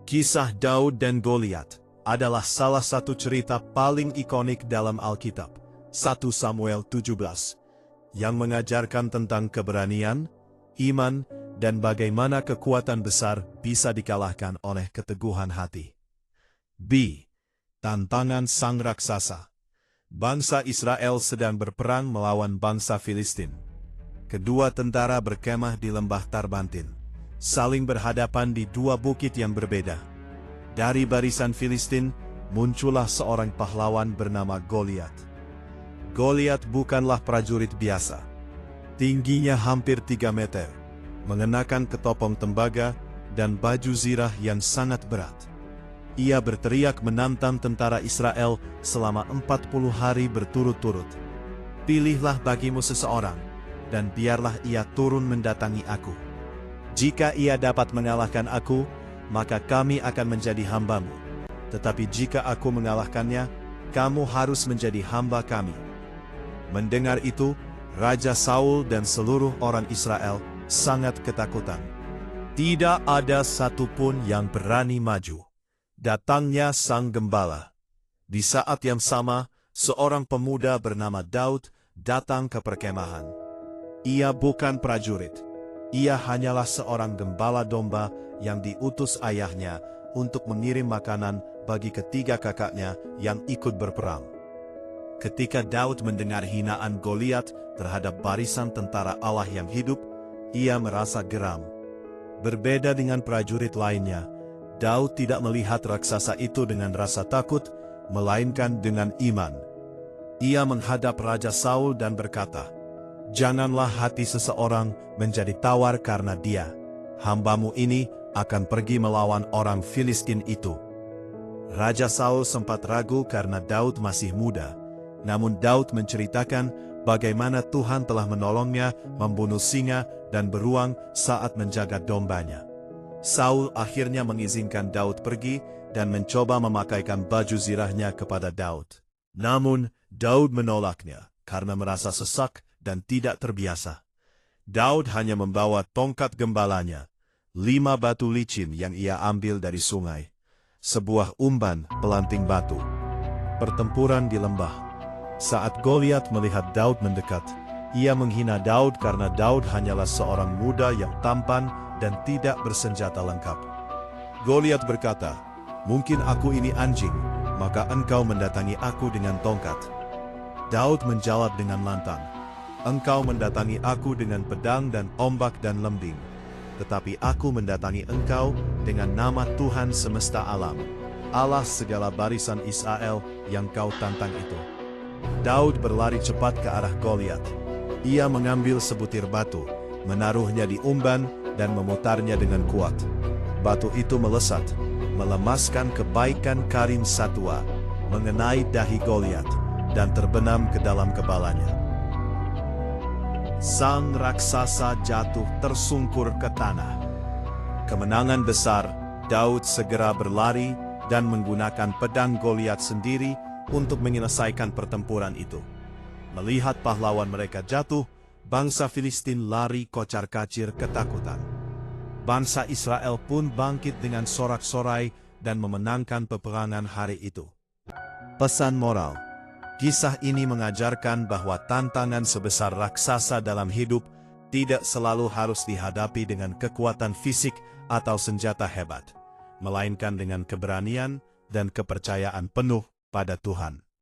Kisah Daud dan Goliat adalah salah satu cerita paling ikonik dalam Alkitab, 1 Samuel 17, yang mengajarkan tentang keberanian, iman, dan bagaimana kekuatan besar bisa dikalahkan oleh keteguhan hati. B. Tantangan sang raksasa. Bangsa Israel sedang berperang melawan bangsa Filistin. Kedua tentara berkemah di lembah Tarbantin, saling berhadapan di dua bukit yang berbeda. Dari barisan Filistin, muncullah seorang pahlawan bernama Goliat. Goliat bukanlah prajurit biasa. Tingginya hampir 3 meter, mengenakan ketopong tembaga dan baju zirah yang sangat berat. Ia berteriak menantang tentara Israel selama 40 hari berturut-turut. Pilihlah bagimu seseorang, dan biarlah ia turun mendatangi aku. Jika ia dapat mengalahkan aku, maka kami akan menjadi hambamu. Tetapi jika aku mengalahkannya, kamu harus menjadi hamba kami. Mendengar itu, Raja Saul dan seluruh orang Israel sangat ketakutan. Tidak ada satupun yang berani maju. Datangnya sang gembala. Di saat yang sama, seorang pemuda bernama Daud datang ke perkemahan. Ia bukan prajurit. Ia hanyalah seorang gembala domba yang diutus ayahnya untuk mengirim makanan bagi ketiga kakaknya yang ikut berperang. Ketika Daud mendengar hinaan Goliat terhadap barisan tentara Allah yang hidup, ia merasa geram. Berbeda dengan prajurit lainnya, Daud tidak melihat raksasa itu dengan rasa takut, melainkan dengan iman. Ia menghadap Raja Saul dan berkata, "Janganlah hati seseorang menjadi tawar karena dia. Hambamu ini akan pergi melawan orang Filistin itu." Raja Saul sempat ragu karena Daud masih muda. Namun Daud menceritakan bagaimana Tuhan telah menolongnya membunuh singa dan beruang saat menjaga dombanya. Saul akhirnya mengizinkan Daud pergi dan mencoba memakaikan baju zirahnya kepada Daud. Namun Daud menolaknya karena merasa sesak dan tidak terbiasa. Daud hanya membawa tongkat gembalanya, 5 batu licin yang ia ambil dari sungai, sebuah umban pelanting batu. Pertempuran di lembah. Saat Goliat melihat Daud mendekat, ia menghina Daud karena Daud hanyalah seorang muda yang tampan dan tidak bersenjata lengkap. Goliat berkata, "Mungkin aku ini anjing, maka engkau mendatangi aku dengan tongkat." Daud menjawab dengan lantang, "Engkau mendatangi aku dengan pedang dan ombak dan lembing, tetapi aku mendatangi engkau dengan nama Tuhan semesta alam, Allah segala barisan Israel yang kau tantang itu." Daud berlari cepat ke arah Goliat. Ia mengambil sebutir batu, menaruhnya di umban dan memutarnya dengan kuat. Batu itu melesat, melemaskan kebaikan Karim Satwa, mengenai dahi Goliat, dan terbenam ke dalam kepalanya. Sang raksasa jatuh tersungkur ke tanah. Kemenangan besar, Daud segera berlari dan menggunakan pedang Goliat sendiri untuk menyelesaikan pertempuran itu. Melihat pahlawan mereka jatuh, bangsa Filistin lari kocar-kacir ketakutan. Bangsa Israel pun bangkit dengan sorak-sorai dan memenangkan peperangan hari itu. Pesan moral. Kisah ini mengajarkan bahwa tantangan sebesar raksasa dalam hidup tidak selalu harus dihadapi dengan kekuatan fisik atau senjata hebat, melainkan dengan keberanian dan kepercayaan penuh pada Tuhan.